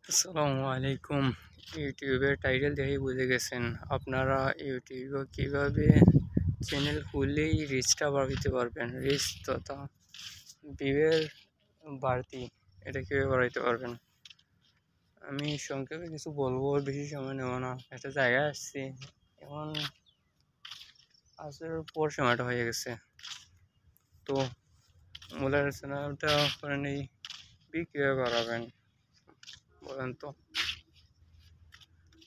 আসসালামু আলাইকুম। ইউটিউবের টাইটেল দেখেই বুঝে গেছেন আপনারা ইউটিউবে কীভাবে চ্যানেল খুললেই রিচটা বাড়াতে পারবেন। রিচ তথা ভিউয়ের বাড়তি এটা কীভাবে বাড়াইতে পারবেন। আমি সংক্ষেপে কিছু বলবো, বেশি সময় নেব না। একটা জায়গায় আসছি, এখন আসার পর সময়টা হয়ে গেছে, তো মূল আলোচনাটা করে নেই। কীভাবে বাড়াবেন বলেন তো।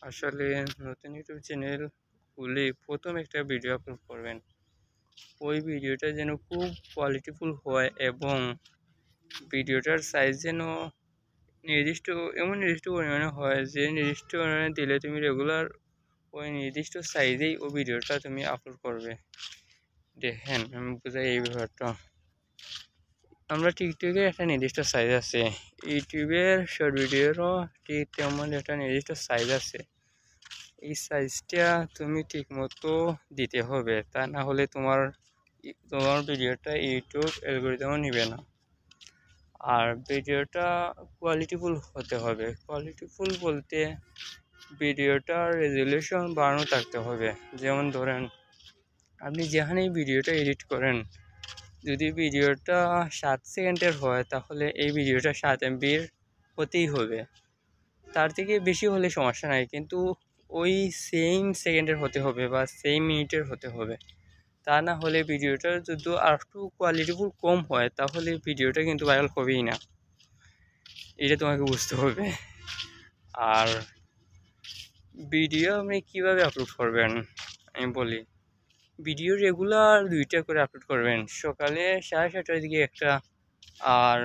আসলে নতুন ইউটিউব চ্যানেল খুলে প্রথম একটা ভিডিও আপলোড করবেন। ওই ভিডিওটা যেন খুব কোয়ালিটিফুল হয় এবং ভিডিওটার সাইজ যেন নির্দিষ্ট পরিমাণে হয়, যে নির্দিষ্ট পরিমাণে দিলে তুমি রেগুলার ওই নির্দিষ্ট সাইজেই ওই ভিডিওটা তুমি আপলোড করবে। দেখেন আমি বোঝাই এই ব্যাপারটা। আমরা টিকটকের একটা নির্দিষ্ট সাইজ আছে, ইউটিউবের শর্ট ভিডিওরও ঠিক তেমন একটা নির্দিষ্ট সাইজ আছে। এই সাইজটা তুমি ঠিকমতো দিতে হবে, তা না হলে তোমার ভিডিওটা ইউটিউব অ্যালগরিদমও নেবে না। আর ভিডিওটা কোয়ালিটিফুল হতে হবে। কোয়ালিটিফুল বলতে ভিডিওটার রেজুলেশন বাড়ানো থাকতে হবে। যেমন ধরেন, আপনি যেখানেই ভিডিওটা এডিট করেন, যদি ভিডিওটা 7 সেকেন্ডের হয় তাহলে এই ভিডিওটা 7 MB হতেই হবে। তার থেকে বেশি হলে সমস্যা নাই, কিন্তু ওই সেম সেকেন্ডের হতে হবে বা সেম মিনিটের হতে হবে। তা না হলে ভিডিওটা যদি আর একটু কোয়ালিটিফুল কম হয় তাহলে ভিডিওটা কিন্তু ভাইরাল হবেই না, এটা তোমাকে বুঝতে হবে। আর ভিডিও আপনি কীভাবে আপলোড করবেন আমি বলি। ভিডিও রেগুলার 2টা করে আপলোড করবেন। সকালে 7:30টার দিকে একটা, আর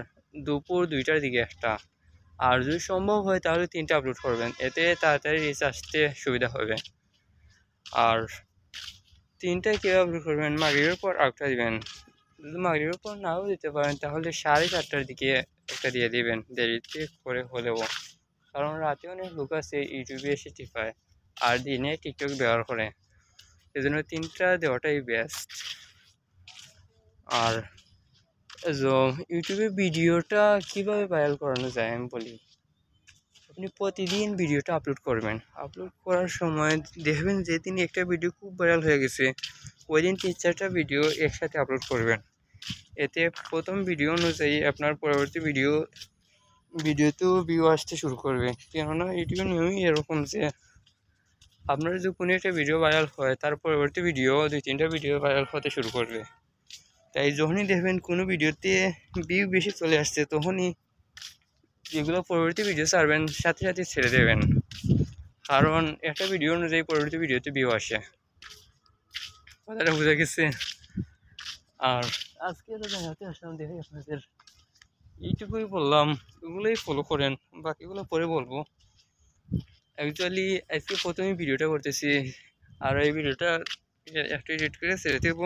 দুপুর 2টার দিকে একটা। আর যদি সম্ভব হয় তাহলে 3টা আপলোড করবেন, এতে তাড়াতাড়ি রিচ আসতে সুবিধা হবে। আর 3টায় কীভাবে আপলোড করবেন, মাগরিবের পর আরেকটা দিবেন। যদি মাগরিবের পর নাও দিতে পারেন তাহলে 4:30টার দিকে একটা দিয়ে দিবেন, দেরিতে করে হলেও। কারণ রাতে অনেক লোক আছে ইউটিউবে এসে টিপায় আর দিনে টিকটক ব্যবহার করে, এজন্য 3টা দেওয়াটাই বেস্ট। আর ইউটিউবে ভিডিওটা কীভাবে ভাইরাল করানো যায় আমি বলি। আপনি প্রতিদিন ভিডিওটা আপলোড করবেন। আপলোড করার সময় দেখবেন যে দিন একটা ভিডিও খুব ভাইরাল হয়ে গেছে, ওই দিন 3-4টা ভিডিও একসাথে আপলোড করবেন। এতে প্রথম ভিডিও অনুযায়ী আপনার পরবর্তী ভিডিওতেও ভিউ আসতে শুরু করবে। কেননা ইউটিউবের নিয়মই এরকম যে আপনার যদি কোনো একটা ভিডিও ভাইরাল হয় তার পরবর্তী ভিডিও 2-3টা ভিডিও ভাইরাল হতে শুরু করবে। তাই যখনই দেখবেন কোনো ভিডিওতে ভিউ বেশি চলে আসছে, তখনই যেগুলো পরবর্তী ভিডিও ছাড়বেন সাথে সাথে ছেড়ে দেবেন, কারণ একটা ভিডিও অনুযায়ী পরবর্তী ভিডিওতে ভিউ আসে। কথাটা বুঝে গেছে। আর আজকে তো জানাতে আসলাম, দেখে আপনাদের এইটুকুই বললাম, এগুলোই ফলো করেন, বাকিগুলো পরে বলবো। অ্যাকচুয়ালি আজকে প্রথমেই ভিডিওটা করতেছি, আর এই ভিডিওটা একটু এডিট করে ছেড়ে দেবো।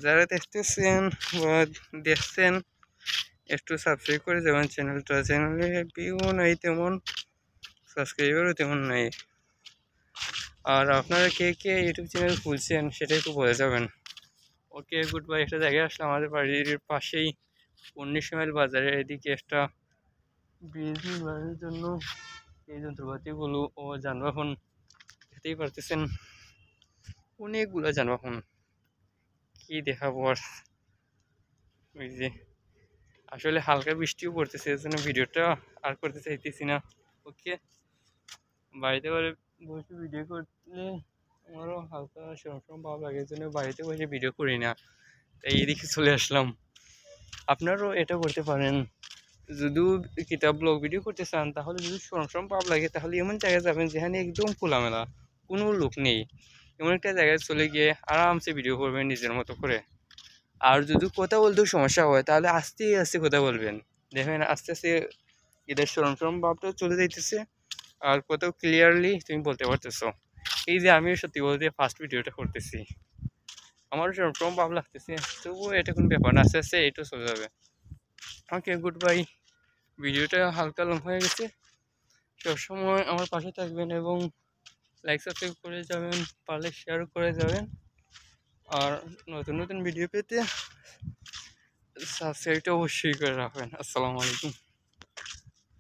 যারা দেখতেছেন বা দেখছেন একটু সাবস্ক্রাইব করে যাবেন চ্যানেলে ভিউ নাই তেমন, সাবস্ক্রাইবারও তেমন নাই। আর আপনারা কে কে ইউটিউব চ্যানেল খুলছেন সেটা একটু বলে যাবেন। ওকে, গুড বাই। একটা জায়গায় আসলাম, আমাদের বাড়ির পাশেই 19 মাইল বাজারে, এদিকে একটা বিজনেস বাড়ানোর জন্য এই যন্ত্রপাতিগুলো ও যানবাহন দেখতেই পারতেছেন, অনেকগুলো যানবাহন, কি দেখাবো আর। ওই যে আসলে হালকা বৃষ্টিও পড়তেছে, এর জন্য ভিডিওটা আর করতে চাইতেছি না। ওকে, বাড়িতে বসে ভিডিও করলে আমারও হালকা সরম ভাব লাগে, এর জন্য বাড়িতে বসে ভিডিও করি না, তাই এদিকে চলে আসলাম। আপনারাও এটা করতে পারেন। যদিও কিতাব ব্লগ ভিডিও করতে চান তাহলে যদি সরম ভাব লাগে তাহলে এমন জায়গায় যাবেন যেখানে একদম খোলামেলা, কোনো লোক নেই, এমন একটা জায়গায় চলে গিয়ে আরামসে ভিডিও করবেন নিজের মতো করে। আর যদি কথা বলতেও সমস্যা হয় তাহলে আস্তে আস্তে কথা বলবেন, দেখবেন আস্তে আস্তে এদের সরম ভাবটাও চলে যাইতেছে, আর কোথাও ক্লিয়ারলি তুমি বলতে পারতেছো। এই যে আমিও সত্যি বলতে ফার্স্ট ভিডিওটা করতেছি, আমারও সরম ভাব লাগতেছে, তবুও এটা কোনো ব্যাপার না, আস্তে আস্তে এটাও চলে যাবে। ওকে, গুড বাই। ভিডিওটা হালকা লং হয়ে গেছে, সবসময় আমার পাশে থাকবেন এবং লাইক সাবস্ক্রাইব করে যাবেন, পারলে শেয়ার করে যাবেন। আর নতুন নতুন ভিডিও পেতে সাবস্ক্রাইবটা অবশ্যই করে রাখবেন। আসসালামু আলাইকুম।